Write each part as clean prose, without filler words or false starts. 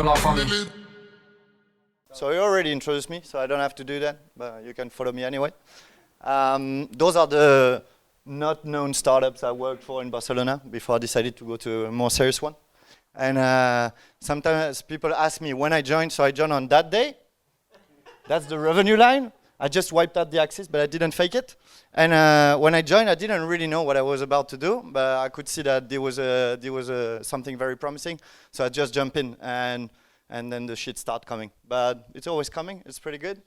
la famille. So you already introduced me, so I don't have to do that, but you can follow me anyway. Those are the not known startups I worked for in Barcelona before I decided to go to a more serious one. And sometimes people ask me when I joined, so I joined on that day. That's the revenue line. I just wiped out the axis, but I didn't fake it. And when I joined, I didn't really know what I was about to do, but I could see that there was something very promising. So I just jumped in, and then the shit started coming. But it's always coming. It's pretty good.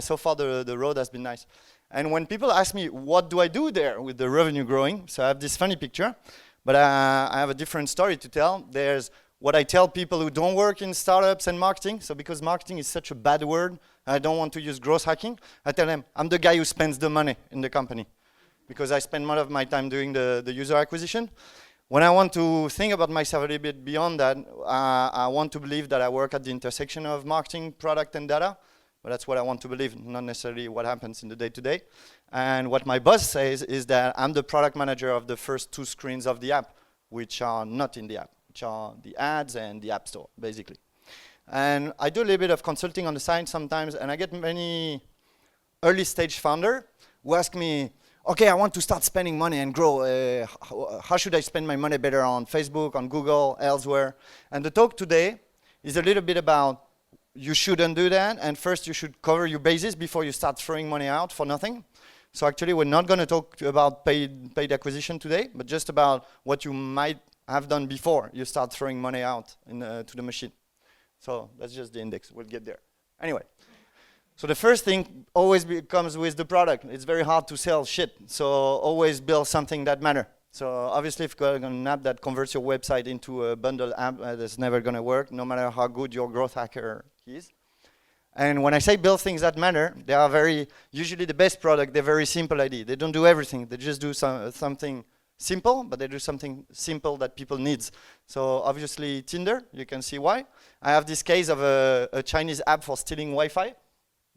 So far, the road has been nice. And when people ask me, what do I do there with the revenue growing? So I have this funny picture, but I have a different story to tell. There's what I tell people who don't work in startups and marketing. So because marketing is such a bad word, I don't want to use growth hacking. I tell them, I'm the guy who spends the money in the company because I spend most of my time doing the user acquisition. When I want to think about myself a little bit beyond that, I want to believe that I work at the intersection of marketing, product, and data. But that's what I want to believe, not necessarily what happens in the day-to-day. And what my boss says is that I'm the product manager of the first two screens of the app, which are not in the app, which are the ads and the app store, basically. And I do a little bit of consulting on the side sometimes, and I get many early-stage founders who ask me, okay, I want to start spending money and grow. How should I spend my money better on Facebook, on Google, elsewhere? And the talk today is a little bit about you shouldn't do that, and first you should cover your bases before you start throwing money out for nothing. So actually we're not going to talk about paid acquisition today, but just about what you might have done before you start throwing money out to the machine. So that's just the index. We'll get there. Anyway, so the first thing always comes with the product. It's very hard to sell shit, so always build something that matters. So obviously if you've got an app that converts your website into a bundle app, that's never going to work, no matter how good your growth hacker is. And when I say build things that matter, they are usually the best product, they're very simple idea. They don't do everything, they just do something simple, but they do something simple that people need. So obviously Tinder, you can see why. I have this case of a Chinese app for stealing Wi-Fi.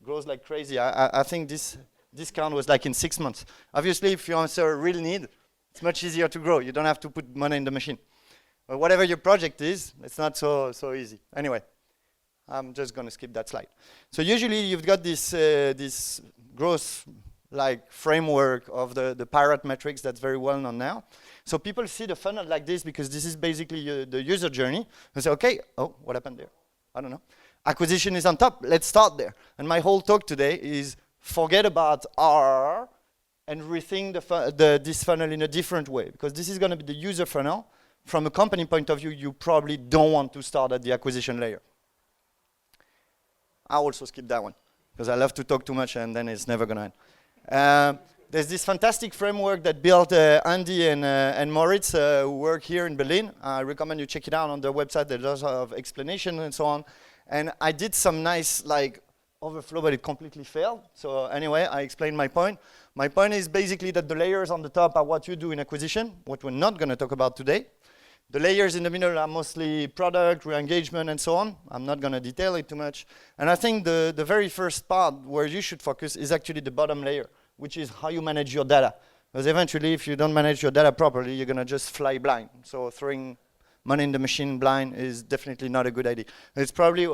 Grows like crazy. I think this discount was like in 6 months. Obviously if you answer a real need, it's much easier to grow. You don't have to put money in the machine. But whatever your project is, it's not so easy. Anyway, I'm just going to skip that slide. So usually you've got this growth like framework of the pirate metrics that's very well known now. So people see the funnel like this because this is basically the user journey. They say, okay, oh, what happened there? I don't know. Acquisition is on top. Let's start there. And my whole talk today is forget about ROI and rethink this funnel in a different way, because this is going to be the user funnel. From a company point of view, you probably don't want to start at the acquisition layer. I also skip that one, because I love to talk too much and then it's never going to end. There's this fantastic framework that built Andy and Moritz, who work here in Berlin. I recommend you check it out on their website. There's lots of explanation and so on. And I did some nice overflow, but it completely failed. So anyway, I explained my point. My point is basically that the layers on the top are what you do in acquisition, what we're not going to talk about today. The layers in the middle are mostly product, re-engagement, and so on. I'm not going to detail it too much. And I think the very first part where you should focus is actually the bottom layer, which is how you manage your data. Because eventually, if you don't manage your data properly, you're going to just fly blind. So throwing money in the machine blind is definitely not a good idea. It's probably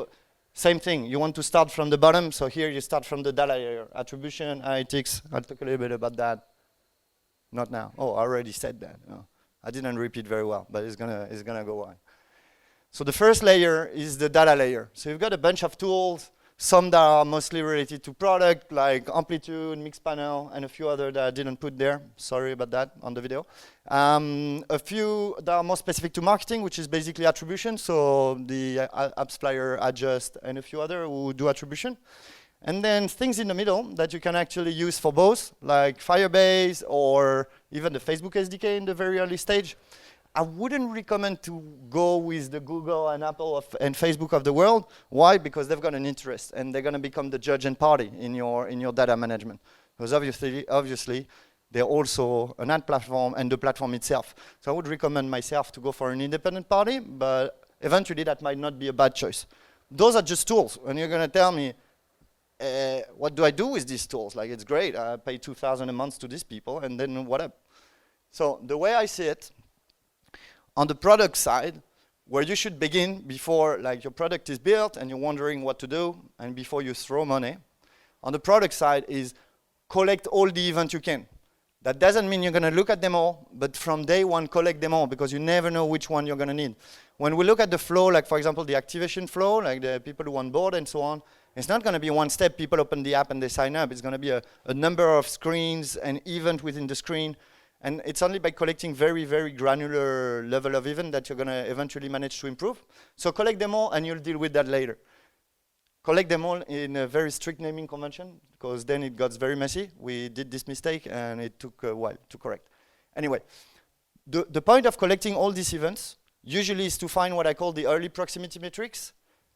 same thing. You want to start from the bottom. So here you start from the data layer. Attribution, analytics. I'll talk a little bit about that. Not now. Oh, I already said that. No. I didn't repeat very well, but it's gonna go on. So the first layer is the data layer. So you've got a bunch of tools, some that are mostly related to product, like Amplitude, Mixpanel, and a few other that I didn't put there. Sorry about that on the video. A few that are more specific to marketing, which is basically attribution. So the AppsFlyer, Adjust, and a few other who do attribution. And then things in the middle that you can actually use for both, like Firebase or even the Facebook SDK in the very early stage. I wouldn't recommend to go with the Google and Apple and Facebook of the world. Why? Because they've got an interest and they're going to become the judge and party in your data management. Because obviously, they're also an ad platform and the platform itself. So I would recommend myself to go for an independent party, but eventually that might not be a bad choice. Those are just tools, and you're going to tell me, what do I do with these tools? Like, it's great, I pay $2,000 a month to these people, and then what up? So the way I see it, on the product side, where you should begin before like your product is built and you're wondering what to do and before you throw money. On the product side is collect all the events you can. That doesn't mean you're going to look at them all, but from day one, collect them all, because you never know which one you're going to need. When we look at the flow, like for example, the activation flow, like the people who onboard and so on, it's not going to be one step. People open the app and they sign up. It's going to be a number of screens, an event within the screen. And it's only by collecting very, very granular level of event that you're going to eventually manage to improve. So collect them all, and you'll deal with that later. Collect them all in a very strict naming convention, because then it got very messy. We did this mistake, and it took a while to correct. Anyway, the point of collecting all these events usually is to find what I call the early proximity metrics,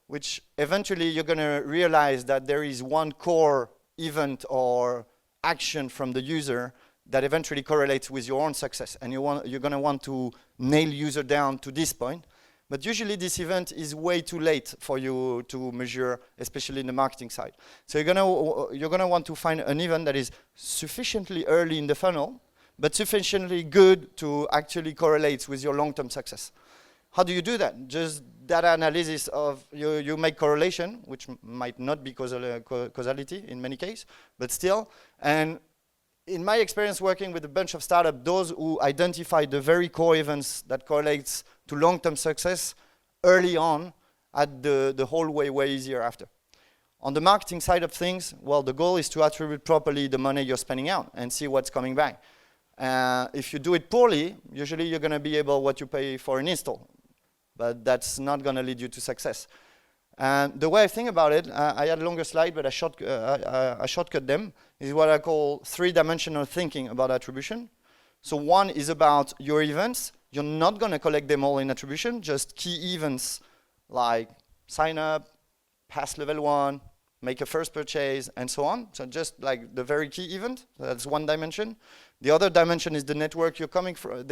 which eventually you're going to realize that there is one core event or action from the user that eventually correlates with your own success. And you're going to want to nail user down to this point. But usually this event is way too late for you to measure, especially in the marketing side. So you're gonna want to find an event that is sufficiently early in the funnel, but sufficiently good to actually correlate with your long-term success. How do you do that? Just data analysis of, you make correlation, which might not be causality in many cases, but still. And in my experience working with a bunch of startups, those who identify the very core events that correlates to long-term success early on had the whole way easier after. On the marketing side of things, well, the goal is to attribute properly the money you're spending out and see what's coming back. If you do it poorly, usually you're going to be able what you pay for an install, but that's not going to lead you to success. And the way I think about it, I had a longer slide, but I shortcut them, is what I call three-dimensional thinking about attribution. So one is about your events. You're not going to collect them all in attribution, just key events like sign up, pass level 1, make a first purchase, and so on. So just like the very key event, that's one dimension. The other dimension is the network they're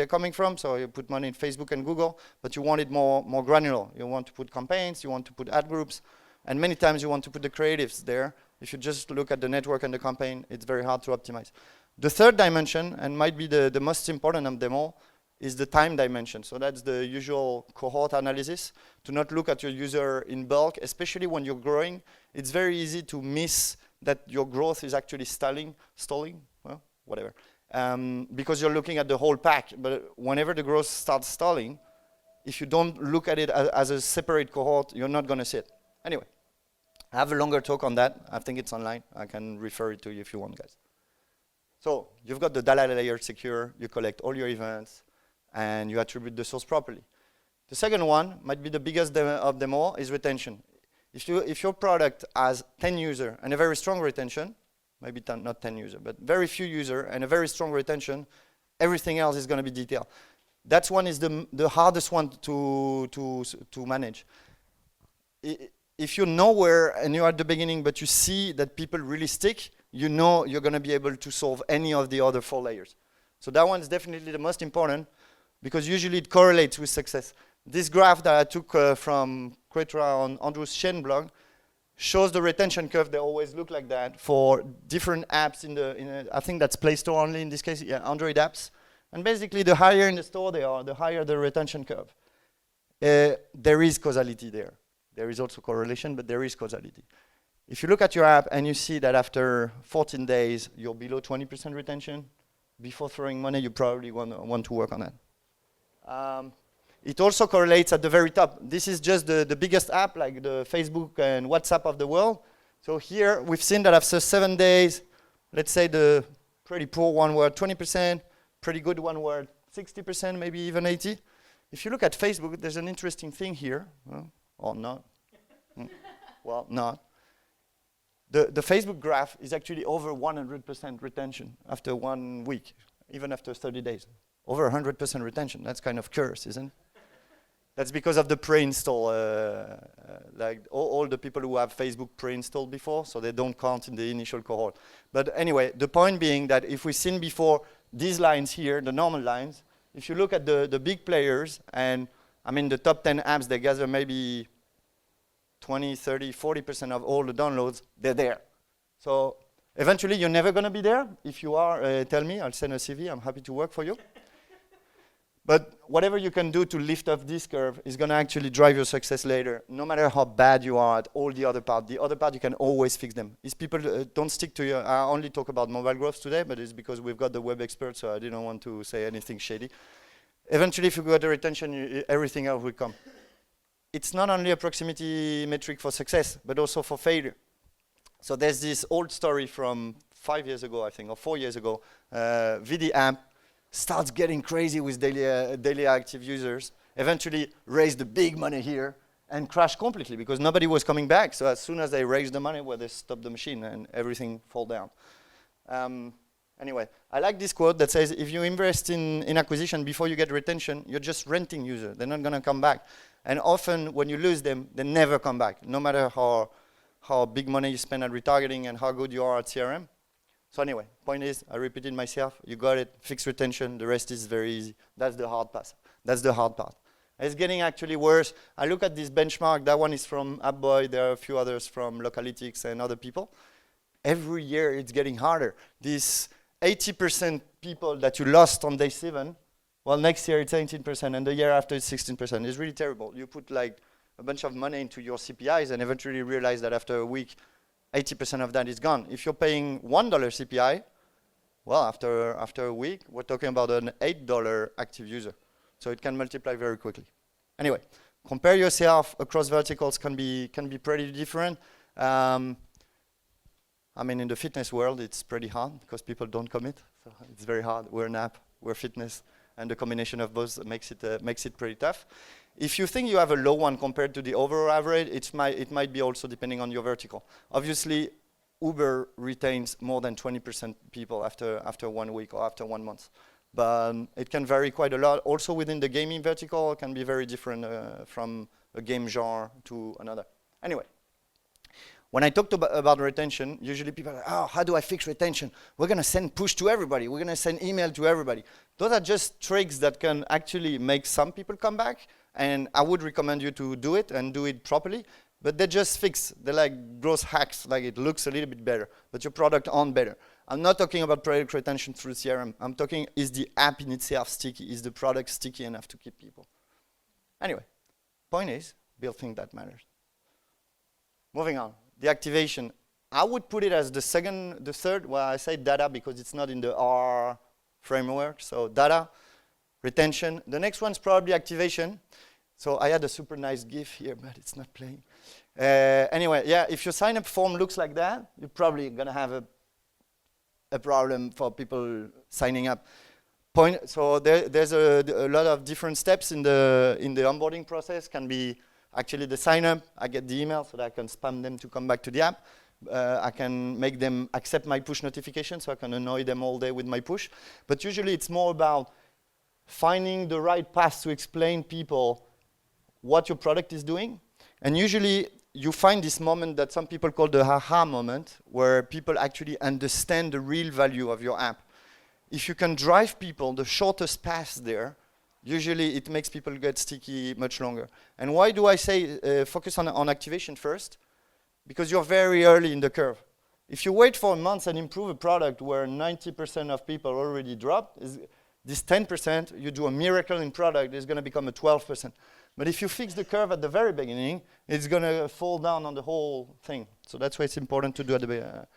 coming from. So you put money in Facebook and Google, but you want it more granular. You want to put campaigns, you want to put ad groups, and many times you want to put the creatives there. If you just look at the network and the campaign, it's very hard to optimize. The third dimension, and might be the most important of them all, is the time dimension. So that's the usual cohort analysis, to not look at your user in bulk, especially when you're growing. It's very easy to miss that your growth is actually stalling, well, whatever. Because you're looking at the whole pack. But whenever the growth starts stalling, if you don't look at it as a separate cohort, you're not going to see it. Anyway, I have a longer talk on that. I think it's online. I can refer it to you if you want, guys. So you've got the data layer secure. You collect all your events, and you attribute the source properly. The second one might be the biggest of them all, is retention. If your product has 10 users and a very strong retention, maybe not 10 users, but very few users and a very strong retention, everything else is going to be detailed. That one is the hardest one to manage. If you're nowhere and you're at the beginning, but you see that people really stick, you know you're going to be able to solve any of the other 4 layers. So that one is definitely the most important, because usually it correlates with success. This graph that I took from Quetra on Andrew's Shen blog shows the retention curve. They always look like that for different apps I think that's Play Store only in this case, yeah, Android apps. And basically, the higher in the store they are, the higher the retention curve. There is causality there. There is also correlation, but there is causality. If you look at your app and you see that after 14 days, you're below 20% retention, before throwing money, you probably want to work on that. It also correlates at the very top. This is just the biggest app, like the Facebook and WhatsApp of the world. So here, we've seen that after 7 days, let's say the pretty poor one were 20%, pretty good one were 60%, maybe even 80%. If you look at Facebook, there's an interesting thing here, or not. Well, not. The Facebook graph is actually over 100% retention after 1 week, even after 30 days. Over 100% retention. That's kind of curse, isn't it? That's because of the pre-install, like all the people who have Facebook pre-installed before, so they don't count in the initial cohort. But anyway, the point being that if we've seen before these lines here, the normal lines, if you look at the big players, and I mean the top 10 apps, they gather maybe 20, 30, 40% of all the downloads, they're there. So eventually you're never going to be there. If you are, tell me, I'll send a CV, I'm happy to work for you. But whatever you can do to lift up this curve is going to actually drive your success later, no matter how bad you are at all the other part. The other part, you can always fix them. Is people don't stick to your... I only talk about mobile growth today, but it's because we've got the web expert, so I didn't want to say anything shady. Eventually, if you got the retention, everything else will come. It's not only a proximity metric for success, but also for failure. So there's this old story from 5 years ago, I think, or 4 years ago. VD app starts getting crazy with daily active users, eventually raised the big money here, and crashed completely because nobody was coming back. So as soon as they raised the money, well, they stopped the machine and everything fall down. Anyway, I like this quote that says, if you invest in acquisition before you get retention, you're just renting users. They're not going to come back. And often when you lose them, they never come back, no matter how big money you spend on retargeting and how good you are at CRM. So anyway, point is, I repeated myself, you got it, fix retention, the rest is very easy. That's the hard part. That's the hard part. It's getting actually worse. I look at this benchmark, that one is from AppBoy, there are a few others from Localytics and other people. Every year it's getting harder. This 80% people that you lost on day 7, well, next year it's 18%, and the year after it's 16%. It's really terrible. You put like a bunch of money into your CPIs and eventually realize that after a week, 80% of that is gone. If you're paying $1 CPI, well, after a week, we're talking about an $8 active user. So it can multiply very quickly. Anyway, compare yourself across verticals can be pretty different. I mean, in the fitness world, it's pretty hard because people don't commit. So it's very hard. We're an app, we're fitness, and the combination of both makes it pretty tough. If you think you have a low one compared to the overall average, it might be also depending on your vertical. Obviously, Uber retains more than 20% people after 1 week or after 1 month. But it can vary quite a lot. Also within the gaming vertical, it can be very different from a game genre to another. Anyway, when I talked about retention, usually people are like, oh, how do I fix retention? We're going to send push to everybody. We're going to send email to everybody. Those are just tricks that can actually make some people come back. And I would recommend you to do it and do it properly. But they're just fixed. They're like growth hacks. Like it looks a little bit better, but your product aren't better. I'm not talking about product retention through CRM. I'm talking, is the app in itself sticky? Is the product sticky enough to keep people? Anyway, point is, build things that matters. Moving on. The activation. I would put it as the third. Well, I say data because it's not in the ROI framework. So data, retention. The next one's probably activation. So I had a super nice GIF here, but it's not playing. Anyway, yeah, if your sign-up form looks like that, you're probably going to have a problem for people signing up. So there's a lot of different steps in the onboarding process. Can be actually the sign-up. I get the email so that I can spam them to come back to the app. I can make them accept my push notification, so I can annoy them all day with my push. But usually it's more about finding the right path to explain people what your product is doing. And usually you find this moment that some people call the aha moment, where people actually understand the real value of your app. If you can drive people the shortest path there, usually it makes people get sticky much longer. And why do I say focus on activation first? Because you're very early in the curve. If you wait for a month and improve a product where 90% of people already dropped, this 10%, you do a miracle in product, is going to become a 12%. But if you fix the curve at the very beginning, it's going to fall down on the whole thing. So that's why it's important to do it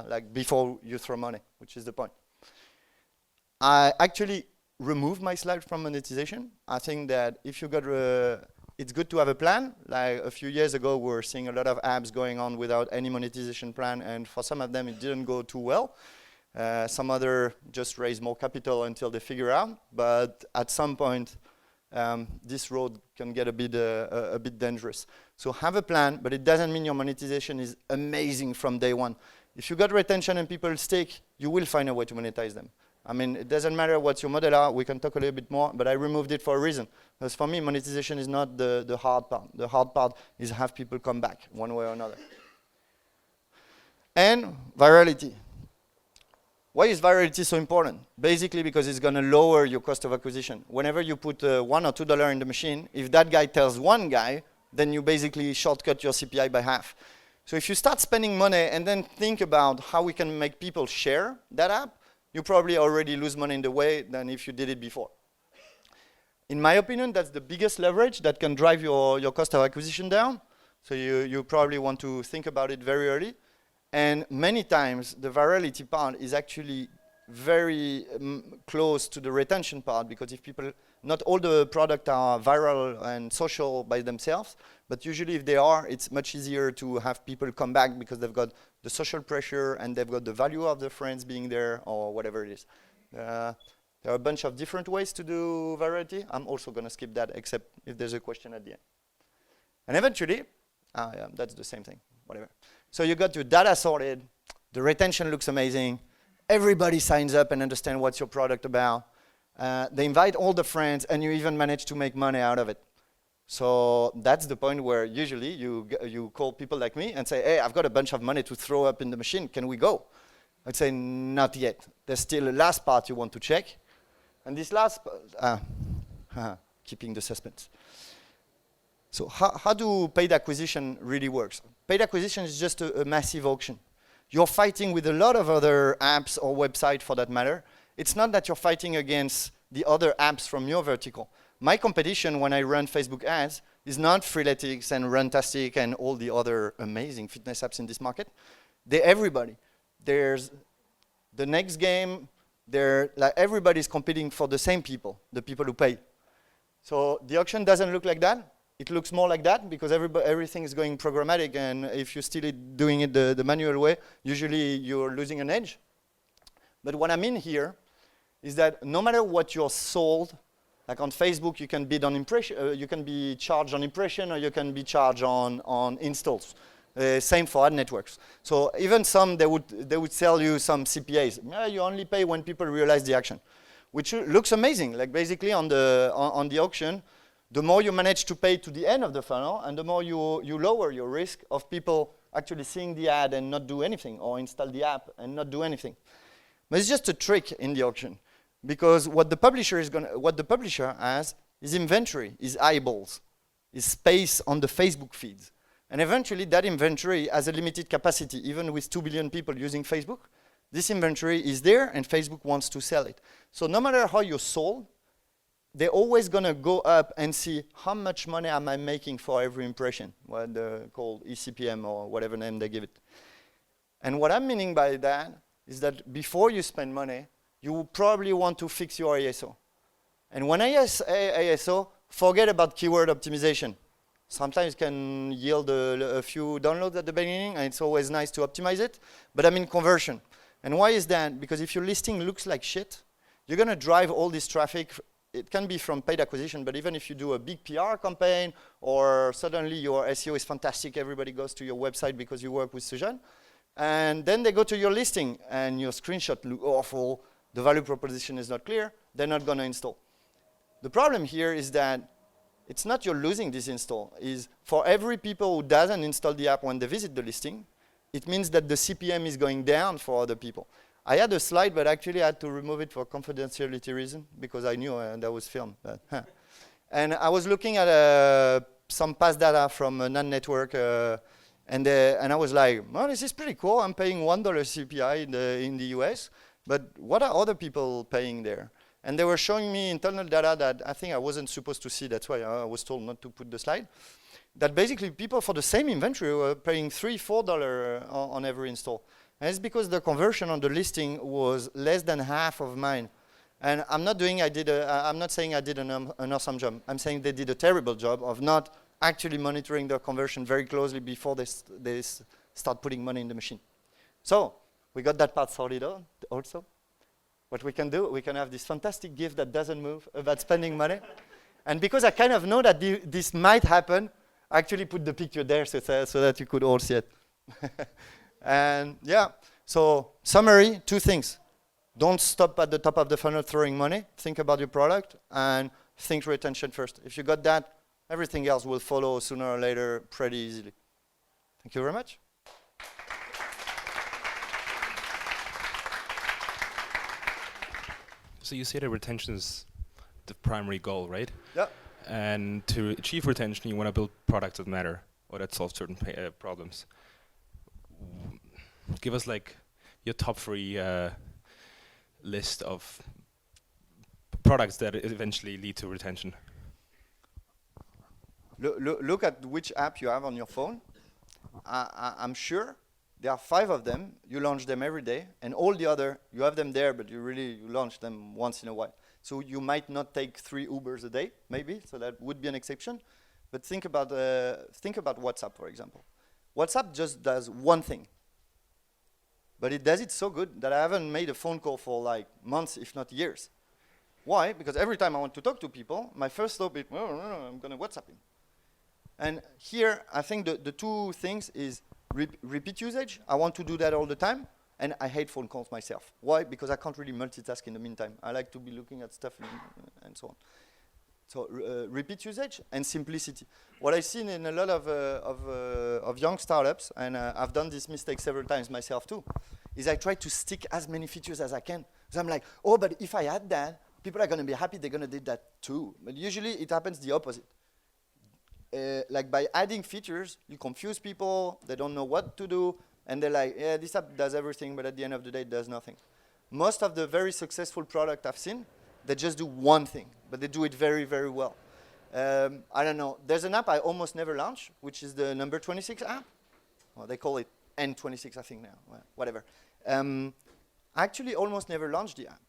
like before you throw money, which is the point. I actually removed my slide from monetization. I think that if you got, it's good to have a plan. Like a few years ago, we were seeing a lot of apps going on without any monetization plan, and for some of them, it didn't go too well. Some other just raise more capital until they figure out. But at some point, this road can get a bit dangerous. So have a plan, but it doesn't mean your monetization is amazing from day one. If you got retention and people stick, you will find a way to monetize them. I mean, it doesn't matter what your model are. We can talk a little bit more, but I removed it for a reason. Because for me, monetization is not the hard part. The hard part is have people come back one way or another. And virality. Why is virality so important? Basically because it's going to lower your cost of acquisition. Whenever you put $1 or $2 in the machine, if that guy tells one guy, then you basically shortcut your CPI by half. So if you start spending money and then think about how we can make people share that app, you probably already lose money in the way than if you did it before. In my opinion, that's the biggest leverage that can drive your cost of acquisition down. So you probably want to think about it very early. And many times, the virality part is actually very close to the retention part, because if people, not all the products are viral and social by themselves, but usually if they are, it's much easier to have people come back because they've got the social pressure and they've got the value of their friends being there or whatever it is. There are a bunch of different ways to do virality. I'm also going to skip that, except if there's a question at the end. And eventually, yeah, that's the same thing, whatever. So you got your data sorted, the retention looks amazing, everybody signs up and understands what's your product about. They invite all the friends, and you even manage to make money out of it. So that's the point where usually you call people like me and say, hey, I've got a bunch of money to throw up in the machine, can we go? I'd say, not yet. There's still a last part you want to check. And this last, keeping the suspense. So how do paid acquisition really works? Paid acquisition is just a massive auction. You're fighting with a lot of other apps or websites for that matter. It's not that you're fighting against the other apps from your vertical. My competition when I run Facebook ads is not Freeletics and Runtastic and all the other amazing fitness apps in this market. They're everybody. There's the next game. Like everybody's competing for the same people, the people who pay. So the auction doesn't look like that. It looks more like that because everything is going programmatic, and if you're still doing it the manual way, usually you're losing an edge. But what I mean here is that no matter what you're sold, like on Facebook, you can bid on impression, you can be charged on impression, or you can be charged on installs. Same for ad networks. So even some, they would sell you some CPAs. Yeah, you only pay when people realize the action, which looks amazing. Like basically on the auction, the more you manage to pay to the end of the funnel, and the more you lower your risk of people actually seeing the ad and not do anything, or install the app and not do anything. But it's just a trick in the auction, because what the publisher has is inventory, is eyeballs, is space on the Facebook feeds. And eventually, that inventory has a limited capacity. Even with 2 billion people using Facebook, this inventory is there, and Facebook wants to sell it. So no matter how you're sold, they're always going to go up and see how much money am I making for every impression, what they're called eCPM or whatever name they give it. And what I'm meaning by that is that before you spend money, you probably want to fix your ASO. And when I say ASO, forget about keyword optimization. Sometimes it can yield a few downloads at the beginning, and it's always nice to optimize it. But I mean conversion. And why is that? Because if your listing looks like shit, you're going to drive all this traffic. It can be from paid acquisition, but even if you do a big PR campaign, or suddenly your SEO is fantastic, everybody goes to your website because you work with Sujan, and then they go to your listing, and your screenshot look awful, the value proposition is not clear, they're not going to install. The problem here is that it's not you're losing this install. Is for every people who doesn't install the app when they visit the listing, it means that the CPM is going down for other people. I had a slide, but actually I had to remove it for confidentiality reason because I knew that was filmed. And I was looking at some past data from a non-network, and I was like, well, this is pretty cool. I'm paying $1 CPI in the US, but what are other people paying there? And they were showing me internal data that I think I wasn't supposed to see. That's why I was told not to put the slide. That basically people for the same inventory were paying $3, $4 on every install. And it's because the conversion on the listing was less than half of mine. And I'm not saying I did an awesome job. I'm saying they did a terrible job of not actually monitoring their conversion very closely before they start putting money in the machine. So we got that part sorted out also. What we can do, we can have this fantastic gift that doesn't move about spending money. And because I kind of know that this might happen, I actually put the picture there so that you could all see it. And yeah, so summary, 2 things. Don't stop at the top of the funnel throwing money. Think about your product and think retention first. If you got that, everything else will follow sooner or later pretty easily. Thank you very much. So you say that retention is the primary goal, right? Yeah. And to achieve retention, you want to build products that matter or that solve certain problems. Give us like your top 3 list of products that eventually lead to retention. Look at which app you have on your phone. I'm sure there are 5 of them. You launch them every day, and all the other, you have them there, but you launch them once in a while. So you might not take 3 Ubers a day, maybe. So that would be an exception. But think about WhatsApp, for example. WhatsApp just does one thing, but it does it so good that I haven't made a phone call for like months, if not years. Why? Because every time I want to talk to people, my first stop is, oh, no, I'm going to WhatsApp him. And here, I think the 2 things is repeat usage. I want to do that all the time, and I hate phone calls myself. Why? Because I can't really multitask in the meantime. I like to be looking at stuff and so on. So repeat usage and simplicity. What I've seen in a lot of young startups, and I've done this mistake several times myself too, is I try to stick as many features as I can. So I'm like, oh, but if I add that, people are going to be happy, they're going to do that too. But usually it happens the opposite. Like by adding features, you confuse people, they don't know what to do, and they're like, yeah, this app does everything, but at the end of the day, it does nothing. Most of the very successful product I've seen, they just do one thing, but they do it very, very well. I don't know. There's an app I almost never launch, which is the number 26 app. Well, they call it N26, I think now. Well, whatever. I actually almost never launched the app,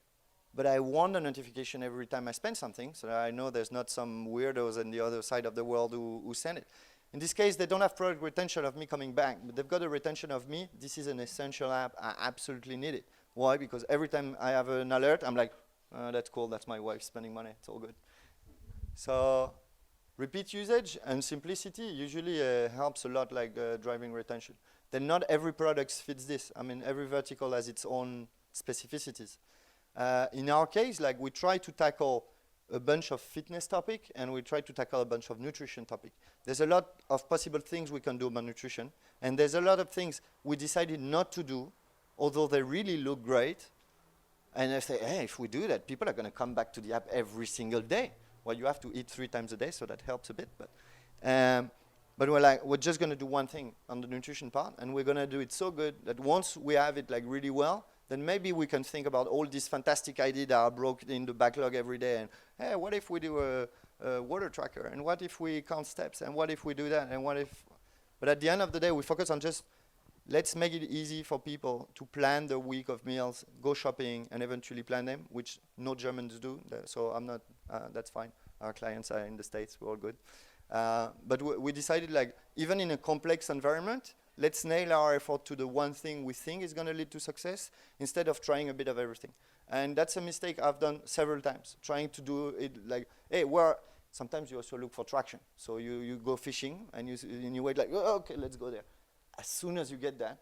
but I want a notification every time I spend something, so that I know there's not some weirdos on the other side of the world who send it. In this case, they don't have product retention of me coming back, but they've got a retention of me. This is an essential app. I absolutely need it. Why? Because every time I have an alert, I'm like, that's cool, that's my wife spending money, it's all good. So repeat usage and simplicity usually helps a lot, like driving retention. Then not every product fits this. I mean, every vertical has its own specificities. In our case, like we try to tackle a bunch of fitness topic and we try to tackle a bunch of nutrition topic. There's a lot of possible things we can do about nutrition, and there's a lot of things we decided not to do, although they really look great. And I say, hey, if we do that, people are going to come back to the app every single day. Well, you have to eat 3 times a day, so that helps a bit. But we're just going to do one thing on the nutrition part, and we're going to do it so good that once we have it like really well, then maybe we can think about all these fantastic ideas that are broken in the backlog every day. And hey, what if we do a water tracker? And what if we count steps? And what if we do that? And what if? But at the end of the day, we focus on just let's make it easy for people to plan the week of meals, go shopping, and eventually plan them, which no Germans do. So I'm not. That's fine. Our clients are in the States. We're all good. But we decided, like, even in a complex environment, let's nail our effort to the one thing we think is going to lead to success instead of trying a bit of everything. And that's a mistake I've done several times, trying to do it like, hey, sometimes you also look for traction. So you go fishing and you wait like, oh, okay, let's go there. As soon as you get that,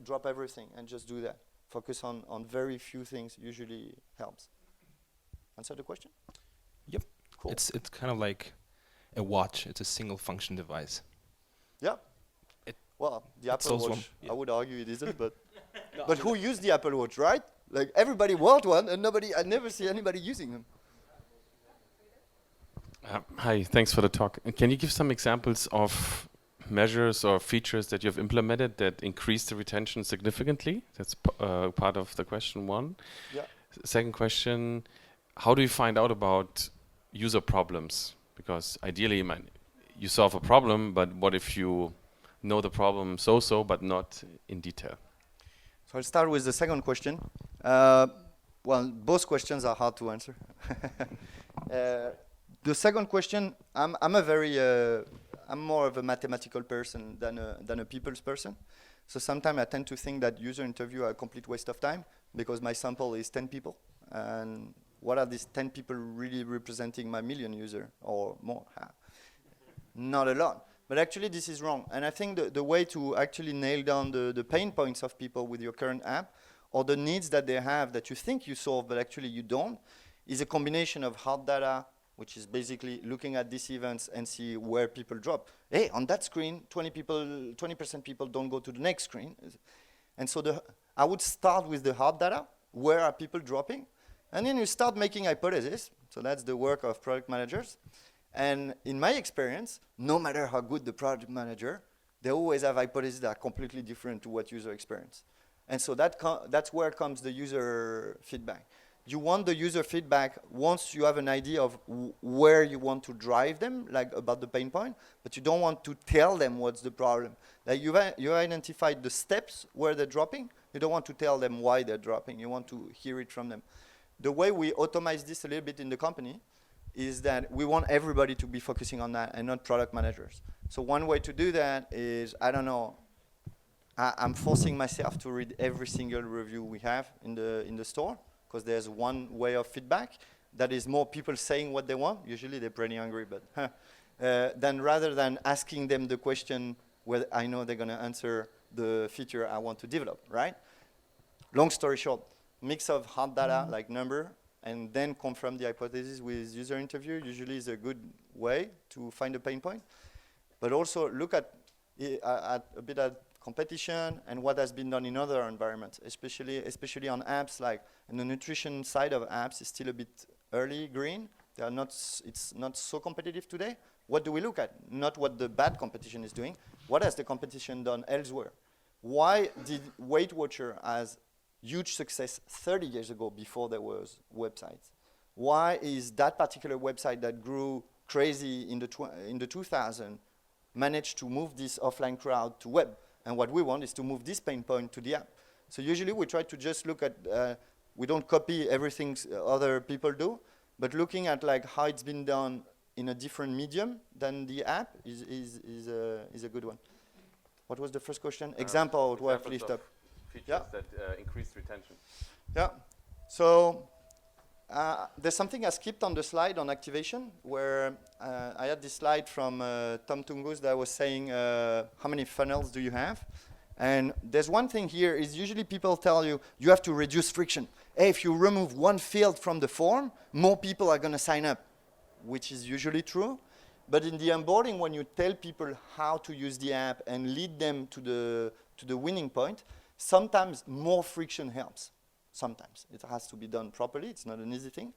drop everything and just do that. Focus on very few things usually helps. Answer the question? Yep. Cool. It's kind of like a watch. It's a single function device. Yeah. Well, the Apple Watch, yeah. I would argue it isn't, but No, but who used the Apple Watch, right? Like everybody want one, and I never see anybody using them. Hi, thanks for the talk. Can you give some examples of measures or features that you've implemented that increase the retention significantly? That's part of the question 1. Yeah. Second question, how do you find out about user problems? Because ideally, you solve a problem, but what if you know the problem so-so, but not in detail? So I'll start with the second question. Well, both questions are hard to answer. The second question, I'm more of a mathematical person than a people's person. So sometimes I tend to think that user interview are a complete waste of time because my sample is 10 people. And what are these 10 people really representing my million user or more? Not a lot. But actually, this is wrong. And I think the way to actually nail down the pain points of people with your current app or the needs that they have that you think you solve, but actually you don't, is a combination of hard data, which is basically looking at these events and see where people drop. Hey, on that screen, 20% people don't go to the next screen. And so I would start with the hard data. Where are people dropping? And then you start making hypotheses. So that's the work of product managers. And in my experience, no matter how good the product manager, they always have hypotheses that are completely different to what user experience. And so that's where comes the user feedback. you want the user feedback once you have an idea of where you want to drive them, like about the pain point, but you don't want to tell them what's the problem. Like you identified the steps where they're dropping. You don't want to tell them why they're dropping. You want to hear it from them. The way we automate this a little bit in the company is that we want everybody to be focusing on that and not product managers. So one way to do that is, I don't know, I'm forcing myself to read every single review we have in the store, because there's one way of feedback that is more people saying what they want. Usually they're pretty hungry, but then rather than asking them the question where I know they're going to answer the feature I want to develop, right? Long story short, mix of hard data like number and then confirm the hypothesis with user interview usually is a good way to find a pain point. But also look at a bit at competition and what has been done in other environments, especially on apps. Like in the nutrition side of apps is still a bit early green. They are not. It's not so competitive today. What do we look at? Not what the bad competition is doing. What has the competition done elsewhere? Why did Weight Watcher has huge success 30 years ago before there was websites? Why is that particular website that grew crazy in the 2000s managed to move this offline crowd to web? And what we want is to move this pain point to the app. So usually we try to just look at, we don't copy everything other people do, but looking at like how it's been done in a different medium than the app is a good one. What was the first question? Example what I've lifted up. Features that increase retention. Yeah. So there's something I skipped on the slide on activation, where I had this slide from Tom Tungus that was saying how many funnels do you have? And there's one thing here is usually people tell you, you have to reduce friction. Hey, if you remove one field from the form, more people are going to sign up, which is usually true. But in the onboarding, when you tell people how to use the app and lead them to the winning point, sometimes more friction helps. Sometimes. It has to be done properly. It's not an easy thing.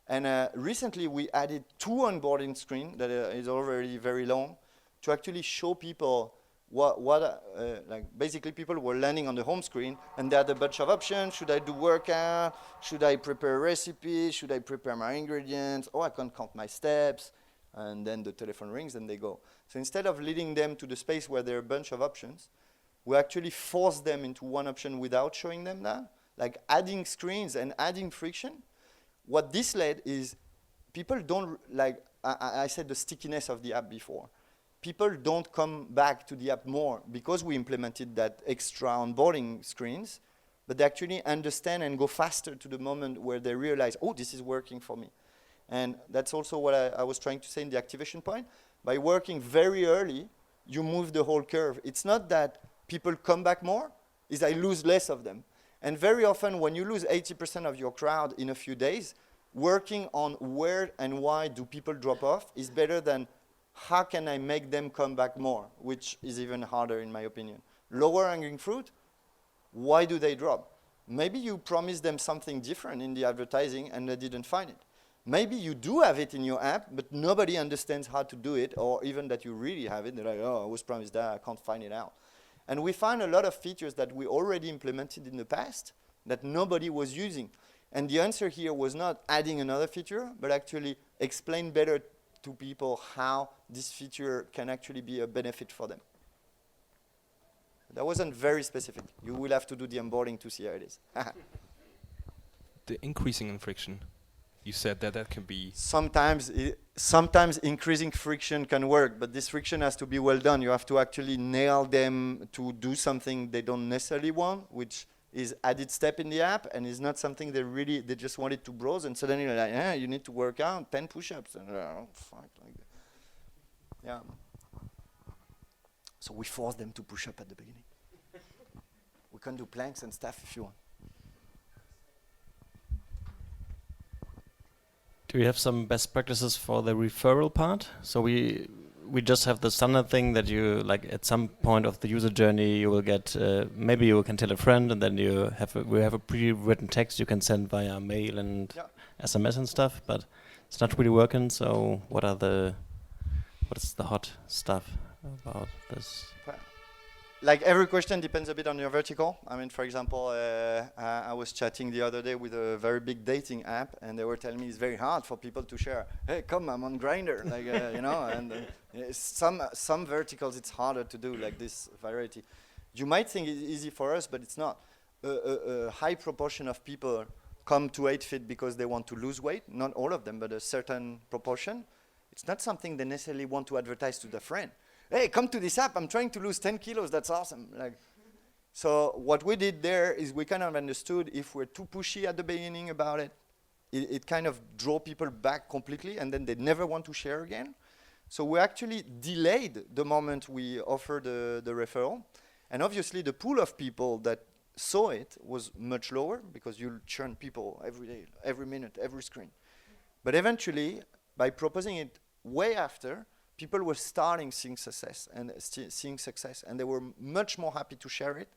And recently, we added 2 onboarding screens that is already very long to actually show people like basically people were landing on the home screen and they had a bunch of options. Should I do workout? Should I prepare a recipe? Should I prepare my ingredients? Oh, I can't count my steps. And then the telephone rings and they go. So instead of leading them to the space where there are a bunch of options, we actually force them into one option without showing them that. Like adding screens and adding friction. What this led is people don't, like I said, the stickiness of the app before. People don't come back to the app more because we implemented that extra onboarding screens, but they actually understand and go faster to the moment where they realize, oh, this is working for me. And that's also what I was trying to say in the activation point. By working very early, you move the whole curve. It's not that people come back more, it's I lose less of them. And very often when you lose 80% of your crowd in a few days, working on where and why do people drop off is better than how can I make them come back more, which is even harder in my opinion. Lower hanging fruit, why do they drop? Maybe you promised them something different in the advertising and they didn't find it. Maybe you do have it in your app, but nobody understands how to do it, or even that you really have it. They're like, oh, I was promised that, I can't find it out. And we find a lot of features that we already implemented in the past that nobody was using. And the answer here was not adding another feature, but actually explain better to people how this feature can actually be a benefit for them. That wasn't very specific. You will have to do the onboarding to see how it is. The increasing in friction. You said that can be... Sometimes increasing friction can work, but this friction has to be well done. You have to actually nail them to do something they don't necessarily want, which is added step in the app, and is not something they just wanted to browse, and suddenly you're like, you need to work out 10 push-ups. And oh, fuck, like that. Yeah. So we force them to push up at the beginning. We can do planks and stuff if you want. Do you have some best practices for the referral part? So we just have the standard thing that you, like at some point of the user journey, you will get, maybe you can tell a friend, and then we have a pre-written text you can send via mail and SMS and stuff, but it's not really working. So what is the hot stuff about this? like every question depends a bit on your vertical. I mean, for example, I was chatting the other day with a very big dating app, and they were telling me it's very hard for people to share. Hey, come, I'm on Grindr, like you know. And some verticals it's harder to do, like this variety. You might think it's easy for us, but it's not. A high proportion of people come to 8Fit because they want to lose weight. Not all of them, but a certain proportion. It's not something they necessarily want to advertise to their friend. Hey, come to this app, I'm trying to lose 10 kilos, that's awesome. Like, so what we did there is we kind of understood if we're too pushy at the beginning about it, it kind of draw people back completely, and then they never want to share again. So we actually delayed the moment we offered the referral. And obviously the pool of people that saw it was much lower because you churn people every day, every minute, every screen. But eventually, by proposing it way after, people were starting seeing success, and they were much more happy to share it.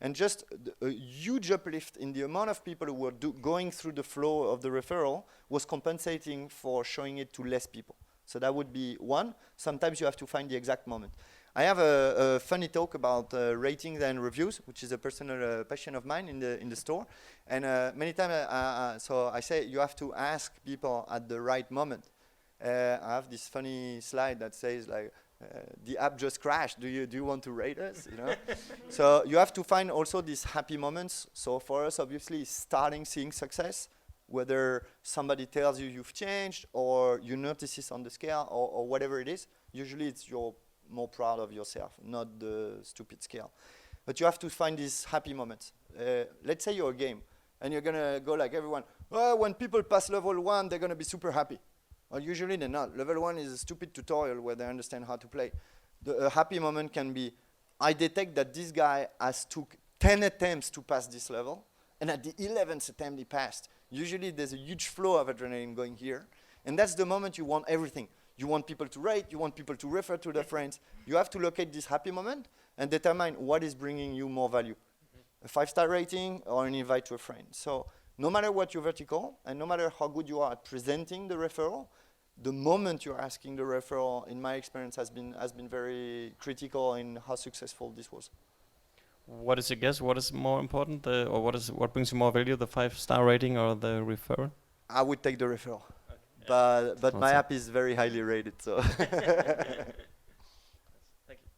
And just a huge uplift in the amount of people who were going through the flow of the referral was compensating for showing it to less people. So that would be one. Sometimes you have to find the exact moment. I have a funny talk about ratings and reviews, which is a personal passion of mine in the store. And many times, so I say you have to ask people at the right moment. I have this funny slide that says like, the app just crashed. Do you want to rate us? You know? So you have to find also these happy moments. So for us, obviously, starting seeing success, whether somebody tells you you've changed or you notice this on the scale or whatever it is. Usually it's you're more proud of yourself, not the stupid scale. But you have to find these happy moments. Let's say you're a game and you're gonna go like everyone, oh, when people pass level 1, they're gonna be super happy. Well, usually they're not. Level 1 is a stupid tutorial where they understand how to play. The happy moment can be, I detect that this guy has took 10 attempts to pass this level, and at the 11th attempt he passed. Usually there's a huge flow of adrenaline going here, and that's the moment you want everything. You want people to rate, you want people to refer to their friends. You have to locate this happy moment and determine what is bringing you more value. A 5-star rating or an invite to a friend. So no matter what your vertical, and no matter how good you are at presenting the referral, the moment you're asking the referral, in my experience, has been very critical in how successful this was. What is your guess? What is more important, or what brings you more value, the 5-star rating or the referral? I would take the referral, okay. But awesome. My app is very highly rated, so. Thank you.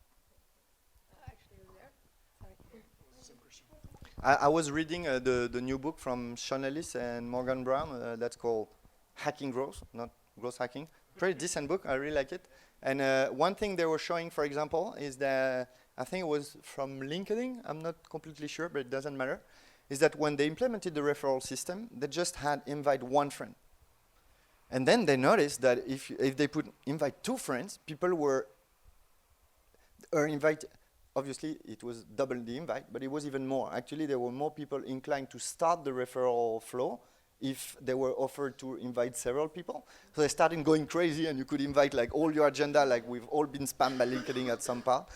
I was reading the new book from Sean Ellis and Morgan Brown that's called Hacking Growth, not growth hacking. Pretty decent book, I really like it. And one thing they were showing, for example, is that, I think it was from LinkedIn, I'm not completely sure, but it doesn't matter, is that when they implemented the referral system, they just had invite one friend. And then they noticed that if they put invite 2 friends, people were invited. Obviously, it was double the invite, but it was even more. Actually, there were more people inclined to start the referral flow if they were offered to invite several people. So they started going crazy, and you could invite like all your agenda, like we've all been spammed by LinkedIn at some part.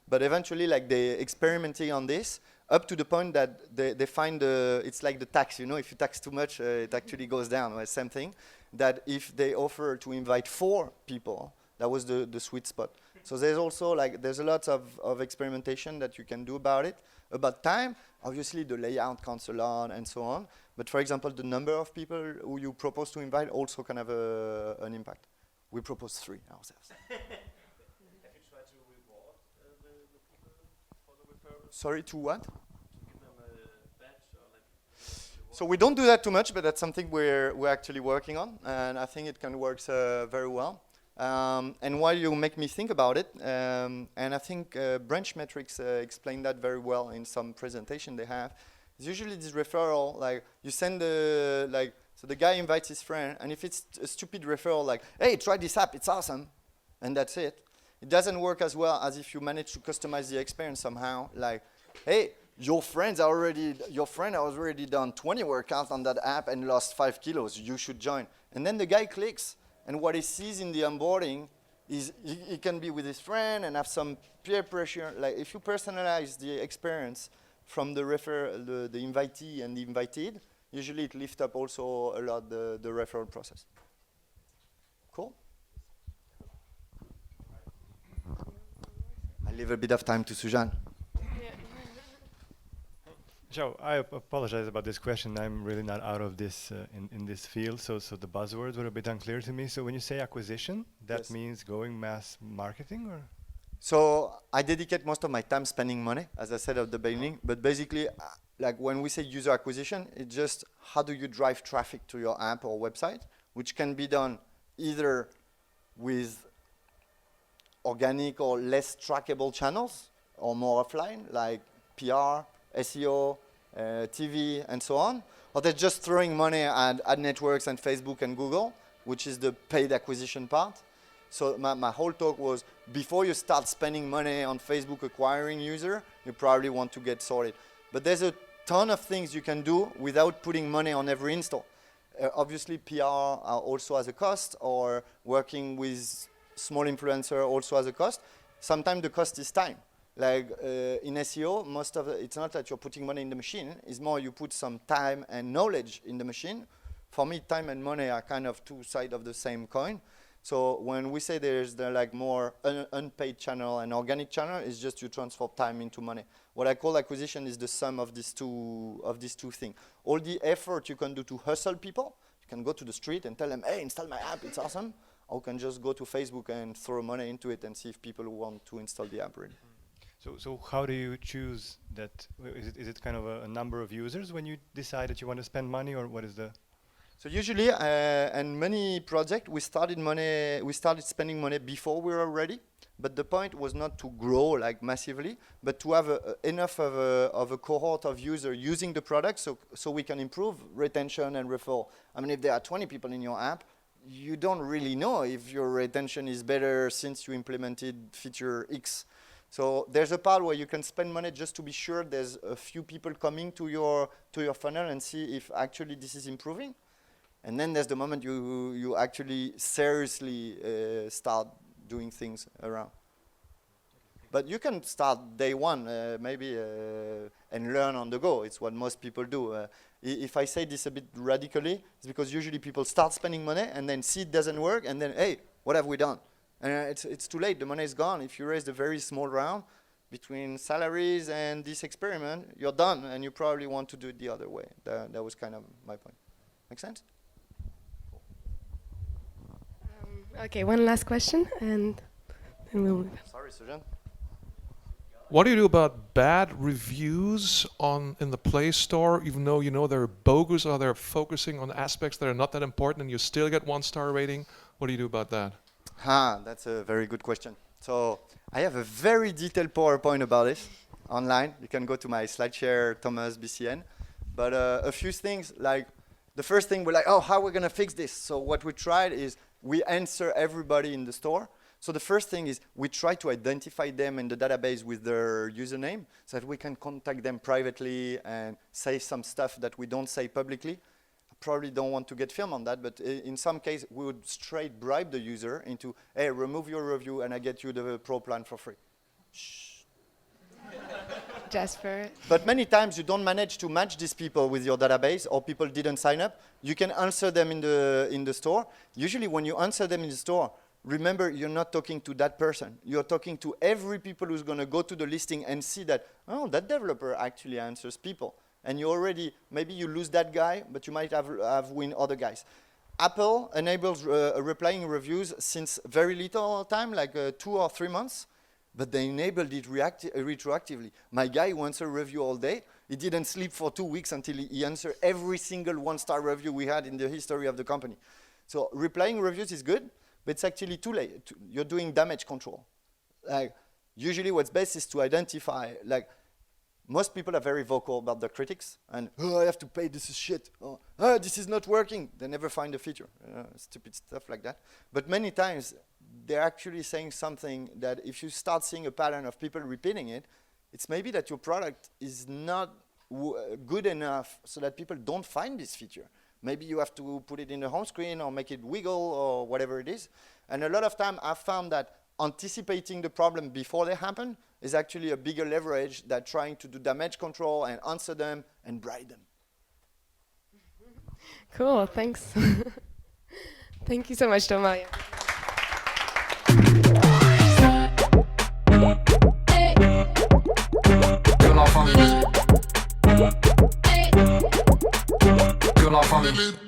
But eventually, like they experimenting on this up to the point that they find it's like the tax, you know, if you tax too much, it actually goes down. Well, same thing, that if they offer to invite 4 people, that was the sweet spot. So there's also like, there's a lot of experimentation that you can do about it. About time, obviously the layout counts a lot and so on. But for example, the number of people who you propose to invite also can have an impact. We propose 3 ourselves. Have you tried to reward the people for the referral? Sorry, to what? To give them a badge or like. So we don't do that too much, but that's something we're actually working on, and I think it can work very well. And while you make me think about it, and I think branch metrics explain that very well in some presentation they have. It's usually this referral, like you send so the guy invites his friend, and if it's a stupid referral like, hey, try this app, it's awesome, and that's it. It doesn't work as well as if you manage to customize the experience somehow, like, hey, your friend has already done 20 workouts on that app and lost 5 kilos, you should join. And then the guy clicks, and what he sees in the onboarding is he can be with his friend and have some peer pressure. Like if you personalize the experience from the the invitee and the invited, usually it lifts up also a lot the referral process. Cool. I leave a bit of time to Sujan. So I apologize about this question. I'm really not out of this in this field, so the buzzwords were a bit unclear to me. So when you say acquisition, that Yes. means going mass marketing, or? So I dedicate most of my time spending money, as I said at the beginning. But basically, like when we say user acquisition, it's just how do you drive traffic to your app or website, which can be done either with organic or less trackable channels, or more offline, like PR, SEO, TV, and so on. Or they're just throwing money at ad networks and Facebook and Google, which is the paid acquisition part. So my whole talk was, before you start spending money on Facebook acquiring user, you probably want to get sorted. But there's a ton of things you can do without putting money on every install. Obviously, PR also has a cost, or working with small influencer also has a cost. Sometimes the cost is time. Like in SEO, most of it's not that you're putting money in the machine, it's more you put some time and knowledge in the machine. For me, time and money are kind of two sides of the same coin. So when we say there's the like more unpaid channel and organic channel, it's just you transfer time into money. What I call acquisition is the sum of these two things. All the effort you can do to hustle people, you can go to the street and tell them, hey, install my app, it's awesome. Or you can just go to Facebook and throw money into it and see if people want to install the app really. So how do you choose that? Is it kind of a number of users when you decide that you want to spend money, or what is the? So usually, in many projects, we started spending money before we were ready. But the point was not to grow like massively, but to have enough of a cohort of users using the product, so we can improve retention and referral. I mean, if there are 20 people in your app, you don't really know if your retention is better since you implemented feature X. So there's a part where you can spend money just to be sure there's a few people coming to your funnel and see if actually this is improving. And then there's the moment you actually seriously start doing things around. But you can start day one, maybe, and learn on the go. It's what most people do. If I say this a bit radically, it's because usually people start spending money and then see it doesn't work, and then, hey, what have we done? And it's too late. The money is gone. If you raised a very small round between salaries and this experiment, you're done, and you probably want to do it the other way. That was kind of my point. Make sense? Okay, one last question, and then we'll move. Sorry, Sujan. What do you do about bad reviews in the Play Store, even though you know they're bogus or they're focusing on aspects that are not that important, and you still get 1-star rating? What do you do about that? That's a very good question. So I have a very detailed PowerPoint about this online. You can go to my SlideShare, Thomas BCN. But a few things, like the first thing, we're like, oh, how are we going to fix this? So what we tried is we answer everybody in the store. So the first thing is we try to identify them in the database with their username so that we can contact them privately and say some stuff that we don't say publicly. Probably don't want to get filmed on that, but in some case, we would straight bribe the user into, hey, remove your review and I get you the pro plan for free. Shh. Jasper. But many times you don't manage to match these people with your database, or people didn't sign up. You can answer them in the store. Usually when you answer them in the store, remember, you're not talking to that person. You're talking to every people who's going to go to the listing and see that, oh, that developer actually answers people. And you already, maybe you lose that guy, but you might have win other guys. Apple enables replying reviews since very little time, like 2 or 3 months, but they enabled it retroactively. My guy who answered review all day, he didn't sleep for 2 weeks until he answered every single 1-star review we had in the history of the company. So replying reviews is good, but it's actually too late. You're doing damage control. Like, usually what's best is to identify, like, most people are very vocal about their critics, and, oh, I have to pay, this is shit. Oh, this is not working. They never find a feature. Stupid stuff like that. But many times, they're actually saying something that if you start seeing a pattern of people repeating it, it's maybe that your product is not good enough so that people don't find this feature. Maybe you have to put it in the home screen or make it wiggle or whatever it is. And a lot of time, I've found that anticipating the problem before they happen is actually a bigger leverage than trying to do damage control and answer them and bribe them. Cool, thanks. Thank you so much, Thomas. Que l'enfant not funny.